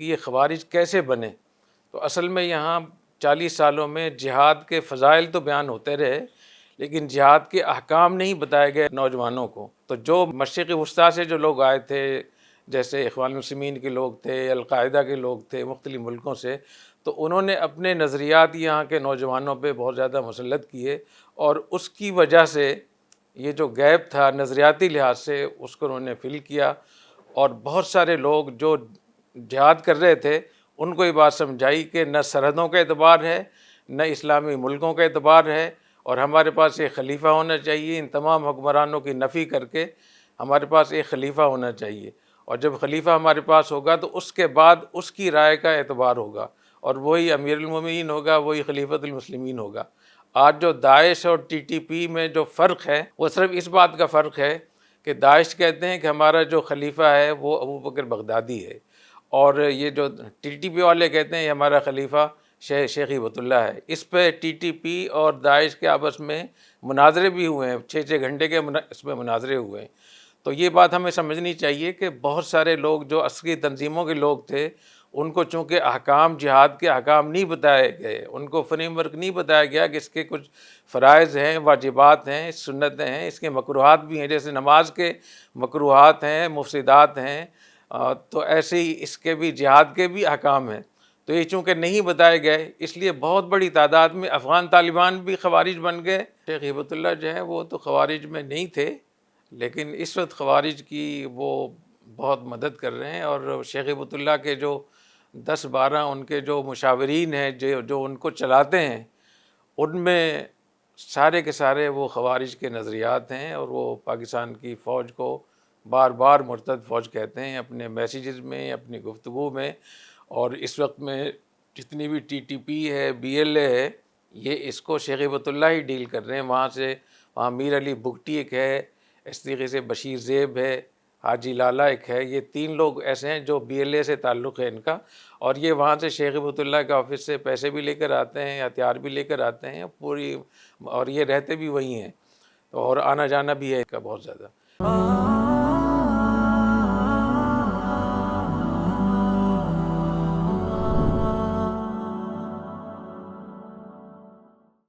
یہ خوارج کیسے بنے، تو اصل میں یہاں 40 سالوں میں جہاد کے فضائل تو بیان ہوتے رہے، لیکن جہاد کے احکام نہیں بتائے گئے نوجوانوں کو۔ تو جو مشرق وسطیٰ سے جو لوگ آئے تھے، جیسے اخوان المسلمین کے لوگ تھے، القاعدہ کے لوگ تھے مختلف ملکوں سے، تو انہوں نے اپنے نظریات یہاں کے نوجوانوں پہ بہت زیادہ مسلط کیے، اور اس کی وجہ سے یہ جو گیپ تھا نظریاتی لحاظ سے اس کو انہوں نے فل کیا، اور بہت سارے لوگ جو جہاد کر رہے تھے ان کو یہ بات سمجھائی کہ نہ سرحدوں کا اعتبار ہے، نہ اسلامی ملکوں کا اعتبار ہے، اور ہمارے پاس ایک خلیفہ ہونا چاہیے۔ ان تمام حکمرانوں کی نفی کر کے ہمارے پاس ایک خلیفہ ہونا چاہیے، اور جب خلیفہ ہمارے پاس ہوگا تو اس کے بعد اس کی رائے کا اعتبار ہوگا، اور وہی امیر المومنین ہوگا، وہی خلیفۃ المسلمین ہوگا۔ آج جو داعش اور ٹی ٹی پی میں جو فرق ہے وہ صرف اس بات کا فرق ہے کہ داعش کہتے ہیں کہ ہمارا جو خلیفہ ہے وہ ابو بکر بغدادی ہے، اور یہ جو ٹی ٹی پی والے کہتے ہیں یہ ہمارا خلیفہ شیخ ہبۃ اللہ ہے۔ اس پہ ٹی ٹی پی اور داعش کے آپس میں مناظرے بھی ہوئے ہیں، 6 گھنٹے کے اس میں مناظرے ہوئے ہیں۔ تو یہ بات ہمیں سمجھنی چاہیے کہ بہت سارے لوگ جو عسکری تنظیموں کے لوگ تھے ان کو چونکہ احکام جہاد کے احکام نہیں بتائے گئے، ان کو فریم ورک نہیں بتایا گیا کہ اس کے کچھ فرائض ہیں، واجبات ہیں، سنتیں ہیں، اس کے مکروہات بھی ہیں، جیسے نماز کے مکروہات ہیں، مفسدات ہیں، تو ایسے ہی اس کے بھی جہاد کے بھی احکام ہیں۔ تو یہ چونکہ نہیں بتائے گئے اس لیے بہت بڑی تعداد میں افغان طالبان بھی خوارج بن گئے۔ شیخ ہبۃ اللہ جو ہیں وہ تو خوارج میں نہیں تھے، لیکن اس وقت خوارج کی وہ بہت مدد کر رہے ہیں، اور شیخ ہبۃ اللہ کے جو 10-12 ان کے جو مشاورین ہیں جو ان کو چلاتے ہیں، ان میں سارے کے سارے وہ خوارج کے نظریات ہیں، اور وہ پاکستان کی فوج کو بار بار مرتد فوج کہتے ہیں اپنے میسیجز میں، اپنی گفتگو میں۔ اور اس وقت میں جتنی بھی ٹی ٹی پی ہے، بی ایل اے ہے، یہ اس کو شیخ ہبۃ اللہ ہی ڈیل کر رہے ہیں۔ وہاں میر علی بگٹی ایک ہے، اس طریقے سے بشیر زیب ہے، حاجی لالا ایک ہے، یہ 3 لوگ ایسے ہیں جو بی ایل اے سے تعلق ہے ان کا، اور یہ وہاں سے شیخ ہبۃ اللہ کے آفس سے پیسے بھی لے کر آتے ہیں، ہتھیار بھی لے کر آتے ہیں پوری، اور یہ رہتے بھی وہی ہیں، اور آنا جانا بھی ہے ان کا بہت زیادہ۔